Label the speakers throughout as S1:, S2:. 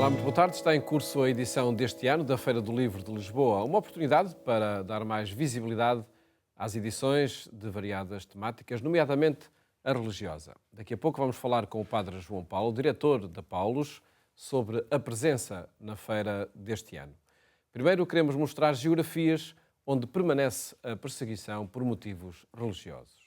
S1: Olá, muito boa tarde. Está em curso a edição deste ano da Feira do Livro de Lisboa. Uma oportunidade para dar mais visibilidade às edições de variadas temáticas, nomeadamente a religiosa. Daqui a pouco vamos falar com o Padre João Paulo, diretor da Paulus, sobre a presença na feira deste ano. Primeiro queremos mostrar geografias onde permanece a perseguição por motivos religiosos.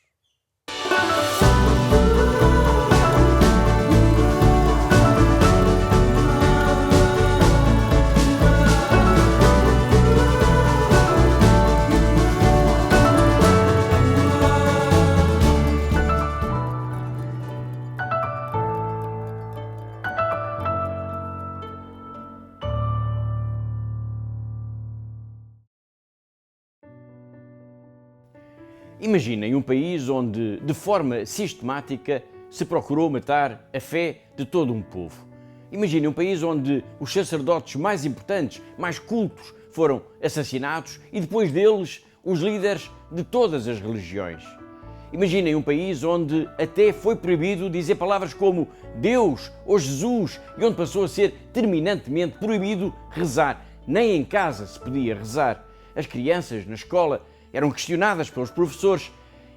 S2: Imaginem um país onde, de forma sistemática, se procurou matar a fé de todo um povo. Imaginem um país onde os sacerdotes mais importantes, mais cultos, foram assassinados e depois deles os líderes de todas as religiões. Imaginem um país onde até foi proibido dizer palavras como Deus ou Jesus e onde passou a ser terminantemente proibido rezar. Nem em casa se podia rezar. As crianças na escola eram questionadas pelos professores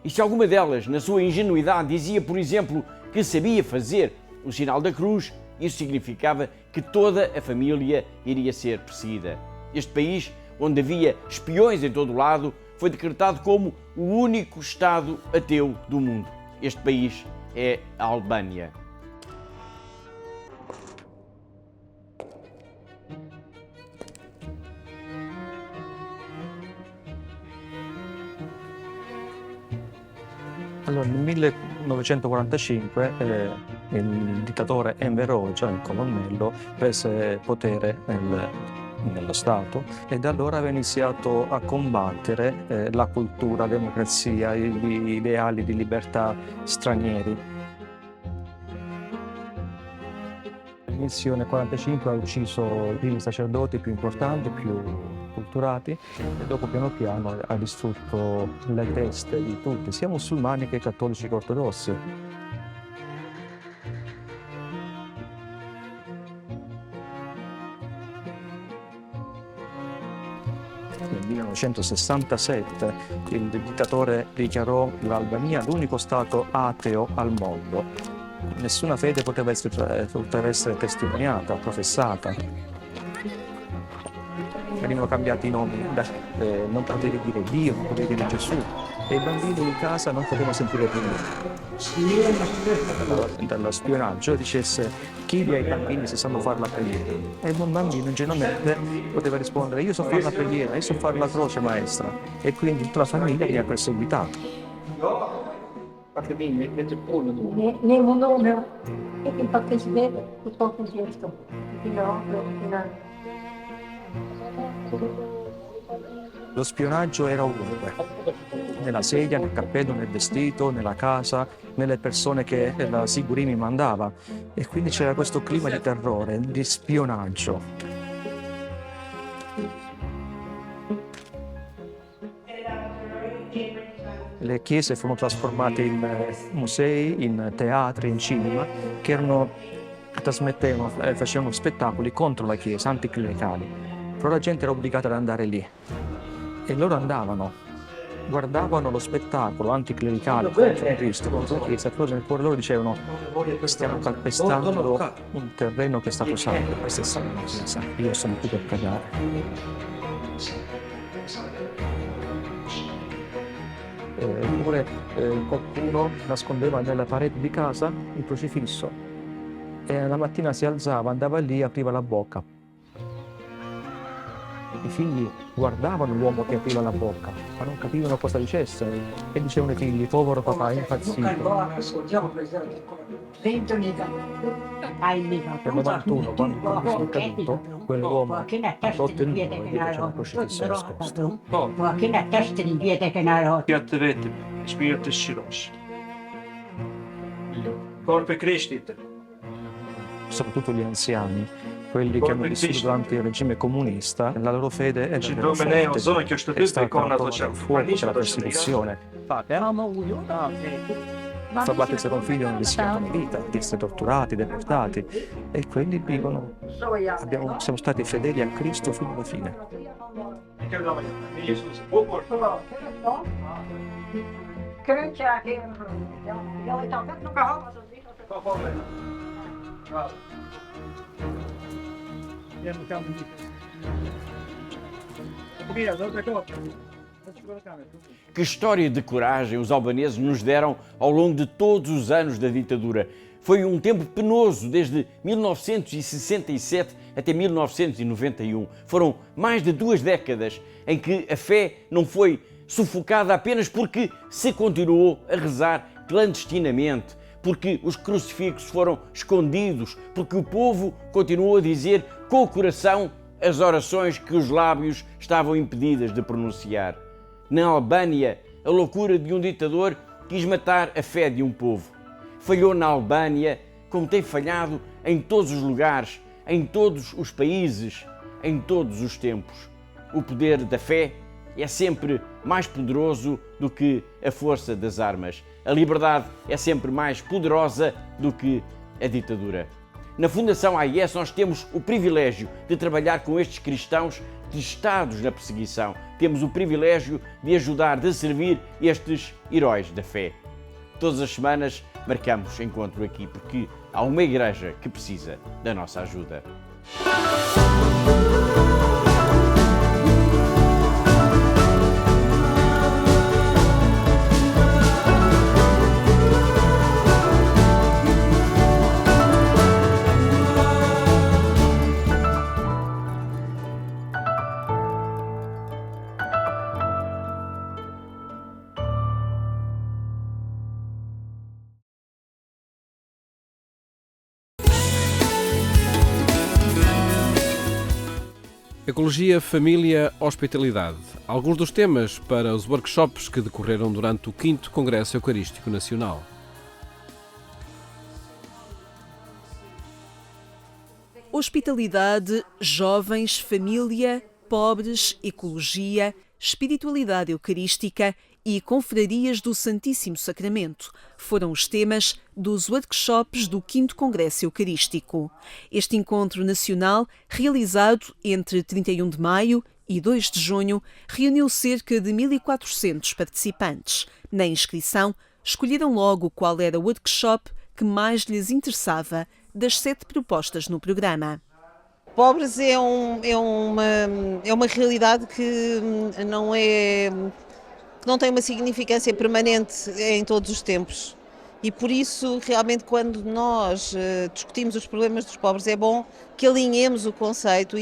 S2: e se alguma delas, na sua ingenuidade, dizia, por exemplo, que sabia fazer o sinal da cruz, isso significava que toda a família iria ser perseguida. Este país, onde havia espiões em todo o lado, foi decretado como o único Estado ateu do mundo. Este país é a Albânia.
S3: Allora, nel 1945 il dittatore Enver Hoxha, il colonnello, prese potere nello Stato e da allora aveva iniziato a combattere la cultura, la democrazia, gli ideali di libertà stranieri. All'inizio nel 1945 ha ucciso i primi sacerdoti più importanti, più culturati e dopo piano piano ha distrutto le teste di tutti, sia musulmani che cattolici che ortodossi. Nel 1967 il dittatore dichiarò l'Albania l'unico Stato ateo al mondo. Nessuna fede poteva essere testimoniata, professata. Venivano cambiati i nomi, non potevi dire Dio, non potevi dire Gesù e i bambini in casa non potevano sentire più dallo spionaggio dicesse chiedi ai bambini se sanno fare la preghiera e un bambino ingenuamente poteva rispondere io so fare la preghiera, io so fare la croce maestra e quindi tutta la famiglia mi ha perseguitato.
S4: Не много, этим пока себе, потом детство.
S3: Lo spionaggio era ovunque, nella sedia, nel cappello, nel vestito, nella casa, nelle persone che la Sigurimi mandava e quindi c'era questo clima di terrore, di spionaggio. Le chiese furono trasformate in musei, in teatri, in cinema, che facevano spettacoli contro la chiesa, anticlericali. Però la gente era obbligata ad andare lì. E loro andavano, guardavano lo spettacolo anticlericale contro Cristo, contro la chiesa, e loro nel cuore loro dicevano stiamo calpestando un terreno che è stato santo, questa è stata chiesa, io sono qui per pregare. Oppure qualcuno nascondeva nella parete di casa il crocifisso e la mattina si alzava, andava lì e apriva la bocca. I figli guardavano l'uomo che apriva la bocca, ma non capivano cosa dicesse e dicevano ai figli, povero papà, è impazzito. Nel 91, quando sono caduto, quell'uomo ha rotto il muro e dietro c'era un crocifisso nascosto.
S5: Jättevettigt, spirte shirosh. Corpe Kristit.
S3: Soprattutto gli anziani, quelli che hanno vissuto durante il regime comunista, la loro fede è davvero forte, è stata trovata al fuoco, c'è la persecuzione. a far battere il secondo figlio non rischiano la vita di essere torturati, deportati e quelli vivono, siamo stati fedeli a Cristo fino alla fine.
S2: Que história de coragem os albaneses nos deram ao longo de todos os anos da ditadura. Foi um tempo penoso, desde 1967 até 1991. Foram mais de 2 décadas em que a fé não foi sufocada apenas porque se continuou a rezar clandestinamente, porque os crucifixos foram escondidos, porque o povo continuou a dizer com o coração as orações que os lábios estavam impedidas de pronunciar. Na Albânia, a loucura de um ditador quis matar a fé de um povo. Falhou na Albânia, como tem falhado em todos os lugares, em todos os países, em todos os tempos. O poder da fé é sempre mais poderoso do que a força das armas. A liberdade é sempre mais poderosa do que a ditadura. Na Fundação AIS nós temos o privilégio de trabalhar com estes cristãos testados na perseguição. Temos o privilégio de ajudar, de servir estes heróis da fé. Todas as semanas marcamos encontro aqui porque há uma igreja que precisa da nossa ajuda.
S1: Ecologia, família, hospitalidade. Alguns dos temas para os workshops que decorreram durante o 5º Congresso Eucarístico Nacional.
S6: Hospitalidade, jovens, família, pobres, ecologia, espiritualidade eucarística e confrarias do Santíssimo Sacramento foram os temas dos workshops do 5º Congresso Eucarístico. Este encontro nacional, realizado entre 31 de maio e 2 de junho, reuniu cerca de 1.400 participantes. Na inscrição, escolheram logo qual era o workshop que mais lhes interessava das 7 propostas no programa.
S7: Pobres é uma realidade que não tem uma significância permanente em todos os tempos. E por isso, realmente, quando nós discutimos os problemas dos pobres, é bom que alinhemos o conceito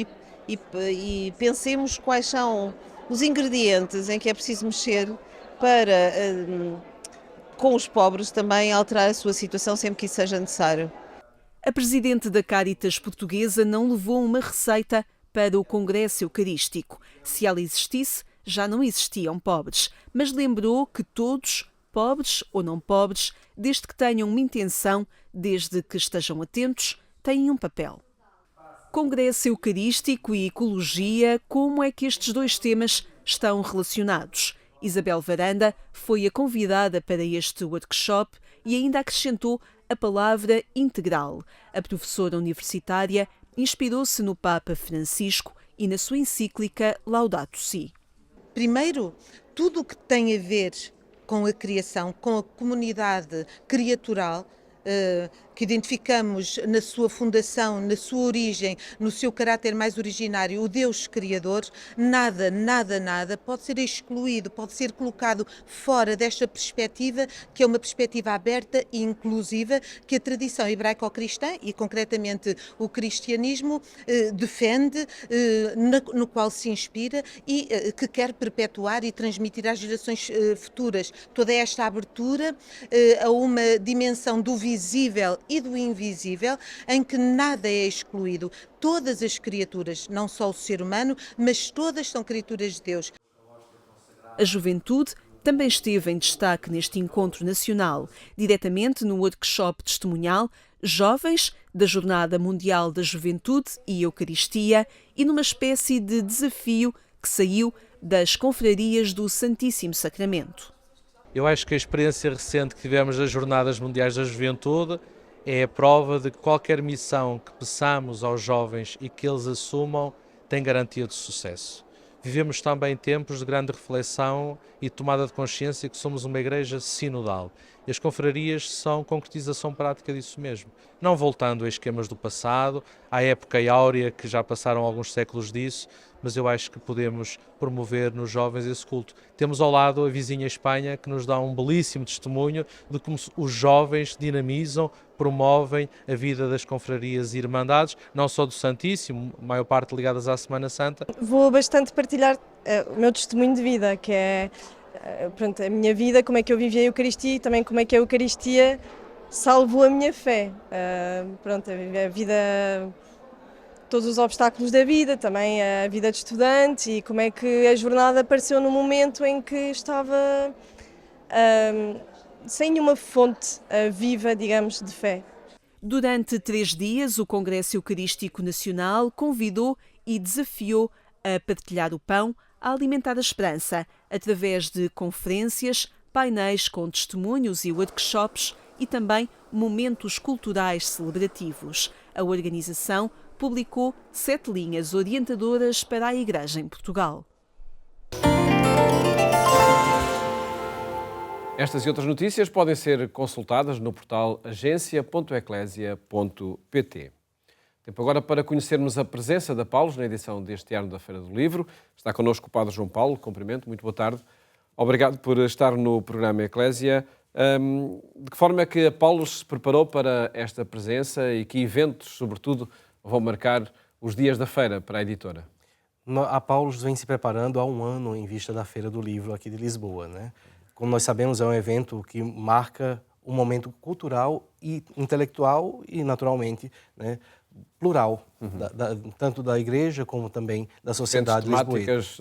S7: e pensemos quais são os ingredientes em que é preciso mexer para, com os pobres, também alterar a sua situação sempre que isso seja necessário.
S6: A presidente da Cáritas Portuguesa não levou uma receita para o Congresso Eucarístico. Se ela existisse, já não existiam pobres, mas lembrou que todos, pobres ou não pobres, desde que tenham uma intenção, desde que estejam atentos, têm um papel. Congresso Eucarístico e ecologia, como é que estes dois temas estão relacionados? Isabel Varanda foi a convidada para este workshop e ainda acrescentou a palavra integral. A professora universitária inspirou-se no Papa Francisco e na sua encíclica Laudato Si.
S8: Primeiro, tudo o que tem a ver com a criação, com a comunidade criatural, que identificamos na sua fundação, na sua origem, no seu caráter mais originário, o Deus Criador, nada pode ser excluído, pode ser colocado fora desta perspectiva, que é uma perspectiva aberta e inclusiva, que a tradição hebraico-cristã, e concretamente o cristianismo, defende, no qual se inspira e que quer perpetuar e transmitir às gerações futuras. Toda esta abertura a uma dimensão do visível e do invisível, em que nada é excluído. Todas as criaturas, não só o ser humano, mas todas são criaturas de Deus.
S6: A juventude também esteve em destaque neste encontro nacional, diretamente no workshop testemunhal Jovens da Jornada Mundial da Juventude e Eucaristia e numa espécie de desafio que saiu das confrarias do Santíssimo Sacramento.
S9: Eu acho que a experiência recente que tivemos das Jornadas Mundiais da Juventude é a prova de que qualquer missão que peçamos aos jovens e que eles assumam tem garantia de sucesso. Vivemos também tempos de grande reflexão e tomada de consciência que somos uma igreja sinodal. E as confrarias são concretização prática disso mesmo. Não voltando a esquemas do passado, à época áurea que já passaram alguns séculos disso, mas eu acho que podemos promover nos jovens esse culto. Temos ao lado a vizinha Espanha, que nos dá um belíssimo testemunho de como os jovens dinamizam, promovem a vida das confrarias e irmandades, não só do Santíssimo, a maior parte ligadas à Semana Santa.
S10: Vou bastante partilhar o meu testemunho de vida, que é pronto, a minha vida, como é que eu vivi a Eucaristia e também como é que a Eucaristia salvou a minha fé. Pronto, a vida, todos os obstáculos da vida, também a vida de estudante e como é que a jornada apareceu no momento em que estava sem nenhuma fonte viva, digamos, de fé.
S6: Durante 3 dias, o Congresso Eucarístico Nacional convidou e desafiou a partilhar o pão, a alimentar a esperança, através de conferências, painéis com testemunhos e workshops e também momentos culturais celebrativos. A organização publicou 7 linhas orientadoras para a Igreja em Portugal.
S1: Estas e outras notícias podem ser consultadas no portal agência.eclésia.pt. Tempo agora para conhecermos a presença da Paulus na edição deste ano da Feira do Livro. Está connosco o Padre João Paulo, cumprimento, muito boa tarde. Obrigado por estar no programa Eclésia. De que forma é que a Paulus se preparou para esta presença e que eventos, sobretudo, vão marcar os dias da feira para a editora?
S11: A Paulus vem se preparando há um ano em vista da Feira do Livro aqui de Lisboa, né? Como nós sabemos, é um evento que marca um momento cultural e intelectual e, naturalmente, né, plural, tanto da igreja como também da sociedade lisboeta.
S1: Temáticas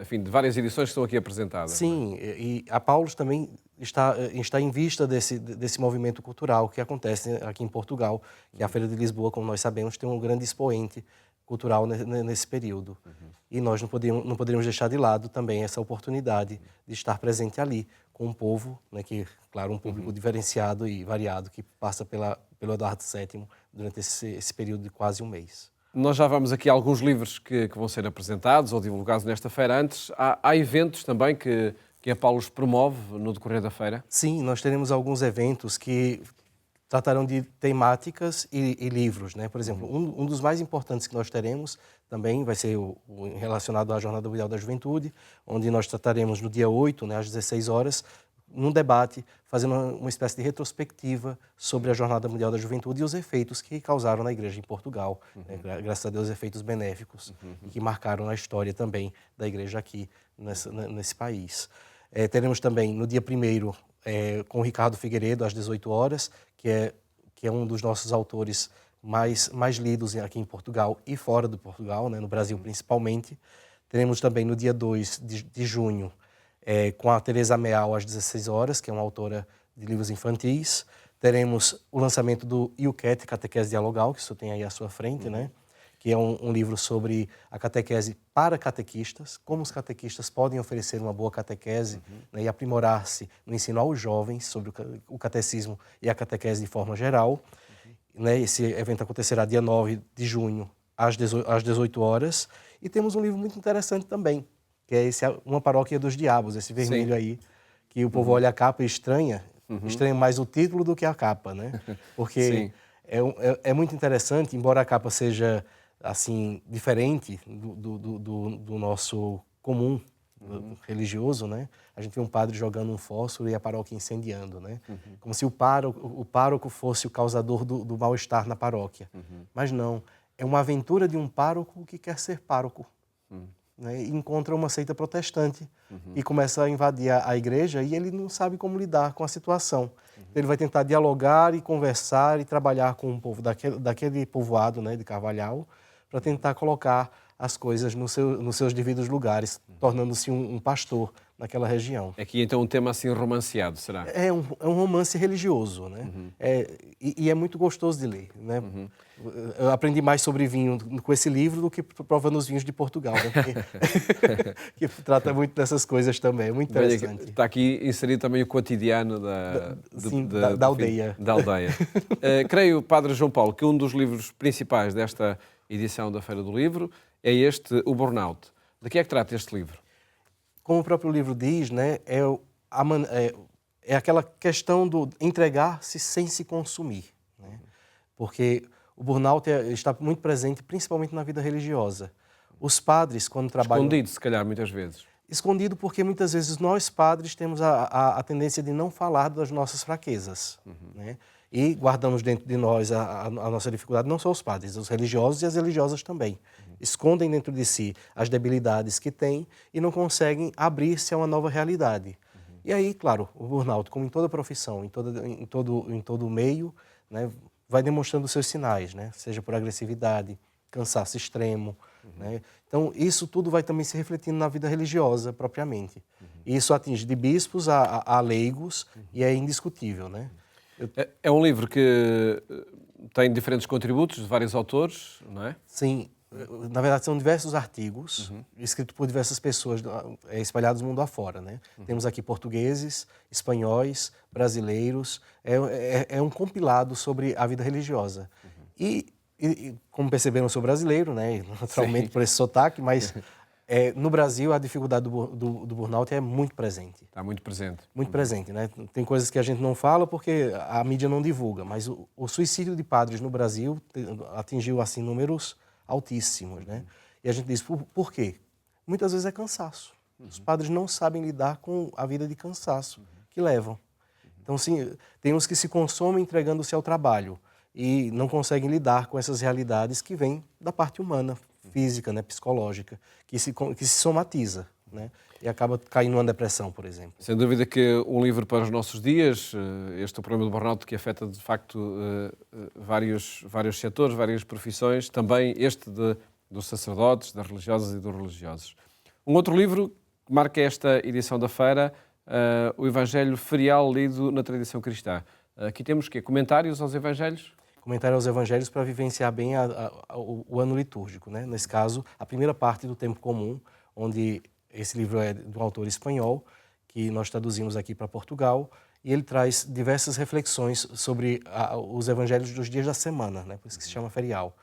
S1: enfim, de várias edições que estão aqui apresentadas.
S11: Sim, e a Paulus também está em vista desse movimento cultural que acontece aqui em Portugal, que a Feira de Lisboa, como nós sabemos, tem um grande expoente cultural nesse período. E nós não poderíamos deixar de lado também essa oportunidade de estar presente ali com um povo, né, que, claro, um público diferenciado e variado que passa pelo Eduardo VII durante esse período de quase um mês.
S1: Nós já vamos aqui a alguns livros que vão ser apresentados ou divulgados nesta feira. Antes, há eventos também que a Paulus promove no decorrer da feira?
S11: Sim, nós teremos alguns eventos que tratarão de temáticas e livros, né? Por exemplo, um dos mais importantes que nós teremos também vai ser o relacionado à Jornada Mundial da Juventude, onde nós trataremos no dia 8, né, às 16 horas, num debate, fazendo uma espécie de retrospectiva sobre a Jornada Mundial da Juventude e os efeitos que causaram na Igreja em Portugal. Né? Graças a Deus, efeitos benéficos e que marcaram a história também da Igreja aqui nesse país. Teremos também no dia 1º com o Ricardo Figueiredo, às 18 horas, que é um dos nossos autores mais lidos aqui em Portugal e fora de Portugal, né, no Brasil principalmente. Teremos também no dia 2 de junho, com a Teresa Meal, às 16 horas, que é uma autora de livros infantis. Teremos o lançamento do IUCAT, Catequese Dialogal, que isso tem aí à sua frente, né? Que é um livro sobre a catequese para catequistas, como os catequistas podem oferecer uma boa catequese, né, e aprimorar-se no ensino aos jovens sobre o catecismo e a catequese de forma geral. Né, esse evento acontecerá dia 9 de junho, às 18 horas. E temos um livro muito interessante também, que é Uma Paróquia dos Diabos, esse vermelho Sim. aí, que o povo olha a capa e estranha mais o título do que a capa, né? Porque é muito interessante, embora a capa seja assim diferente do nosso comum religioso, né? A gente vê um padre jogando um fósforo e a paróquia incendiando, né? Como se o pároco fosse o causador do mal-estar na paróquia. Mas não, é uma aventura de um pároco que quer ser pároco. Né? E encontra uma seita protestante e começa a invadir a igreja e ele não sabe como lidar com a situação. Ele vai tentar dialogar e conversar e trabalhar com o povo daquele povoado, né, de Carvalhal, para tentar colocar as coisas nos seus devidos lugares, tornando-se um pastor naquela região.
S1: Aqui então um tema assim romanceado, será?
S11: É um romance religioso, né? E é muito gostoso de ler, né? Eu aprendi mais sobre vinho com esse livro do que provando os vinhos de Portugal, né? Que trata muito dessas coisas também, é muito interessante.
S1: Está aqui inserido também o cotidiano
S11: da aldeia.
S1: Da aldeia. Creio, Padre João Paulo, que um dos livros principais desta edição da Feira do Livro é este, o Burnout. De que é que trata este livro?
S11: Como o próprio livro diz, né, é aquela questão do entregar-se sem se consumir, né? Porque o burnout está muito presente, principalmente na vida religiosa. Os padres, quando trabalham...
S1: Escondido, se calhar, muitas vezes.
S11: Escondido porque muitas vezes nós, padres, temos a tendência de não falar das nossas fraquezas, né? E guardamos dentro de nós a nossa dificuldade, não só os padres, os religiosos e as religiosas também. Escondem dentro de si as debilidades que têm e não conseguem abrir-se a uma nova realidade. E aí, claro, o burnout, como em toda profissão, em todo meio, né, vai demonstrando seus sinais, né? Seja por agressividade, cansaço extremo, né? Então, isso tudo vai também se refletindo na vida religiosa, propriamente. E isso atinge de bispos a leigos e é indiscutível, né?
S1: É um livro que tem diferentes contributos de vários autores, não é?
S11: Sim. Na verdade, são diversos artigos, escritos por diversas pessoas, espalhados mundo afora, né? Temos aqui portugueses, espanhóis, brasileiros. É um compilado sobre a vida religiosa. E como perceberam, eu sou brasileiro, né? Naturalmente, por esse sotaque, mas no Brasil a dificuldade do burnout é muito presente.
S1: Está muito presente.
S11: Muito presente, né? Tem coisas que a gente não fala porque a mídia não divulga, mas o suicídio de padres no Brasil atingiu, assim, números altíssimos, né? E a gente diz, por quê? Muitas vezes é cansaço. Os padres não sabem lidar com a vida de cansaço que levam. Então, sim, tem uns que se consomem entregando-se ao trabalho e não conseguem lidar com essas realidades que vêm da parte humana, física, né, psicológica, que se somatiza, né? E acaba caindo numa depressão, por exemplo.
S1: Sem dúvida que um livro para os nossos dias, este é o problema do burnout que afeta de facto vários setores, várias profissões, também este dos sacerdotes, das religiosas e dos religiosos. Um outro livro que marca esta edição da feira, o Evangelho Ferial lido na tradição cristã. Aqui temos comentários aos Evangelhos?
S11: Comentário aos Evangelhos para vivenciar bem o ano litúrgico, né? Nesse caso, a primeira parte do tempo comum, onde esse livro é de um autor espanhol, que nós traduzimos aqui para Portugal, e ele traz diversas reflexões sobre os evangelhos dos dias da semana, né? Por isso que se chama ferial,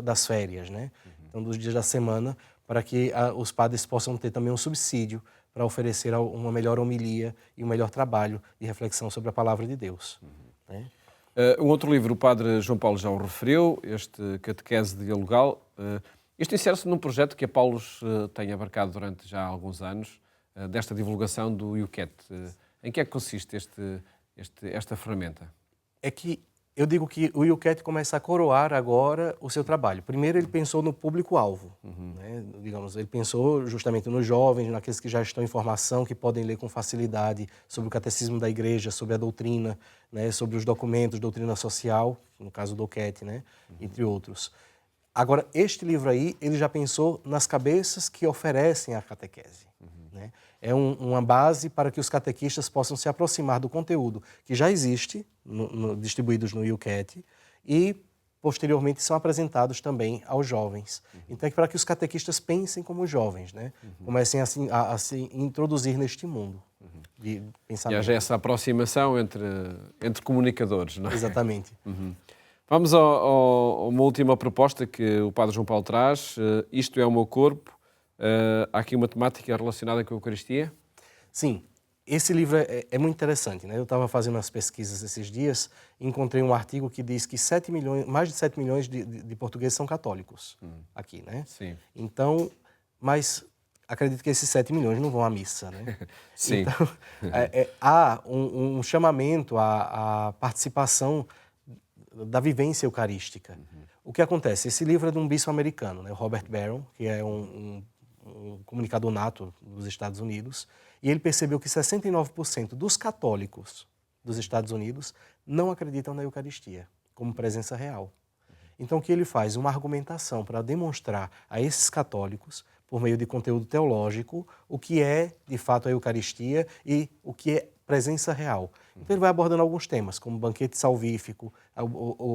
S11: das férias, né? Então, dos dias da semana, para que os padres possam ter também um subsídio para oferecer uma melhor homilia e um melhor trabalho de reflexão sobre a palavra de Deus, né?
S1: Um outro livro, o Padre João Paulo já o referiu, este Catequese Dialogal. Isto insere-se num projeto que a Paulus tem abarcado durante já alguns anos, desta divulgação do IUCAT. Em que é que consiste esta ferramenta?
S11: É que eu digo que o IUCAT começa a coroar agora o seu trabalho. Primeiro, ele pensou no público-alvo, né? Digamos, ele pensou justamente nos jovens, naqueles que já estão em formação, que podem ler com facilidade sobre o catecismo da igreja, sobre a doutrina, né? Sobre os documentos, doutrina social, no caso do IUCAT, né? Entre outros. Agora, este livro aí, ele já pensou nas cabeças que oferecem a catequese, né? É uma base para que os catequistas possam se aproximar do conteúdo que já existe, distribuídos no IUCAT, e posteriormente são apresentados também aos jovens. Então, é para que os catequistas pensem como jovens, né? Comecem a se introduzir neste mundo de pensamento.
S1: E haja essa aproximação entre comunicadores, não é?
S11: Exatamente.
S1: Vamos a uma última proposta que o Padre João Paulo traz. Isto é o meu corpo. Há aqui uma temática relacionada com a Eucaristia?
S11: Sim. Esse livro é muito interessante, né? Eu estava fazendo umas pesquisas esses dias e encontrei um artigo que diz que mais de 7 milhões de portugueses são católicos aqui, né?
S1: Sim.
S11: Então, mas acredito que esses 7 milhões não vão à missa, né?
S1: Sim.
S11: Então, há um chamamento à participação da vivência eucarística. O que acontece? Esse livro é de um bispo americano, né? Robert Barron, que é um comunicador nato dos Estados Unidos, e ele percebeu que 69% dos católicos dos Estados Unidos não acreditam na Eucaristia como presença real. Então, o que ele faz? Uma argumentação para demonstrar a esses católicos, por meio de conteúdo teológico, o que é, de fato, a Eucaristia e o que é presença real. Então, ele vai abordando alguns temas, como banquete salvífico,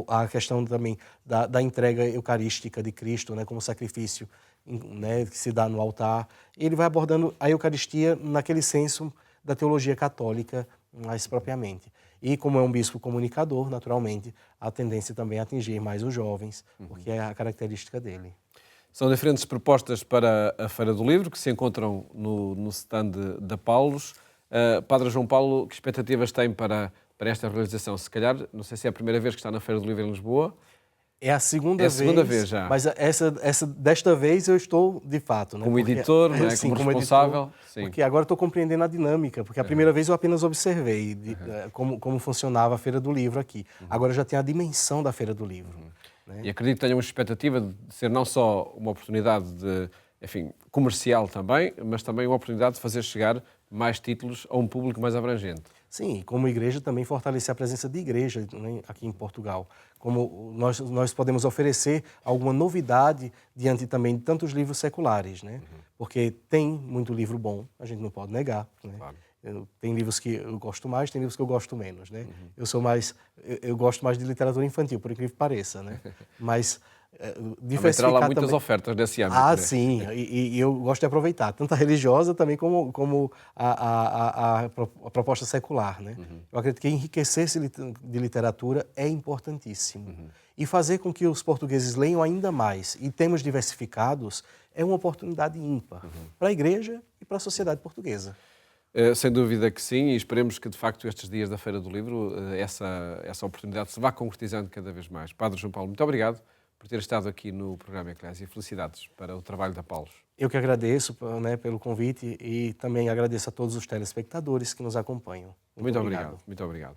S11: a questão também da entrega eucarística de Cristo, né, como sacrifício, né, que se dá no altar. Ele vai abordando a Eucaristia naquele senso da teologia católica, mais propriamente. E como é um bispo comunicador, naturalmente, a tendência também é atingir mais os jovens, porque é a característica dele.
S1: São diferentes propostas para a Feira do Livro, que se encontram no stand da Paulos. Padre João Paulo, que expectativas tem para esta realização? Se calhar, não sei se é a primeira vez que está na Feira do Livro em Lisboa.
S11: É a segunda vez
S1: já.
S11: Mas desta vez eu estou, de fato... Né?
S1: Como editor, né?
S11: Sim,
S1: como responsável.
S11: Editor,
S1: sim.
S11: Porque agora estou compreendendo a dinâmica, porque a primeira vez eu apenas observei como funcionava a Feira do Livro aqui. Agora já tem a dimensão da Feira do Livro. Né?
S1: E acredito que tenha uma expectativa de ser não só uma oportunidade comercial também, mas também uma oportunidade de fazer chegar mais títulos a um público mais abrangente.
S11: Sim, como igreja também fortalecer a presença de igreja, né, aqui em Portugal. Como nós podemos oferecer alguma novidade diante também de tantos livros seculares, né? Porque tem muito livro bom, a gente não pode negar, né?
S1: Claro.
S11: Tem livros que eu gosto mais, tem livros que eu gosto menos, né? Eu gosto mais de literatura infantil, por incrível que pareça, né? Mas
S1: diversificar terá lá muitas ofertas desse âmbito.
S11: Ah, né? Sim, e eu gosto de aproveitar, tanto a religiosa também como a proposta secular, né? Eu acredito que enriquecer-se de literatura é importantíssimo. E fazer com que os portugueses leiam ainda mais e temas diversificados é uma oportunidade ímpar para a igreja e para a sociedade portuguesa.
S1: Sem dúvida que sim, e esperemos que de facto estes dias da Feira do Livro essa oportunidade se vá concretizando cada vez mais. Padre João Paulo, muito obrigado por ter estado aqui no programa Eclésia. Felicidades para o trabalho da Paulos.
S11: Eu que agradeço, né, pelo convite e também agradeço a todos os telespectadores que nos acompanham.
S1: Muito obrigado. Muito obrigado.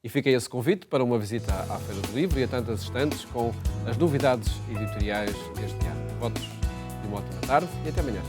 S1: E fica esse convite para uma visita à Feira do Livro e a tantas estantes com as novidades editoriais deste ano. Votos de uma ótima tarde e até amanhã.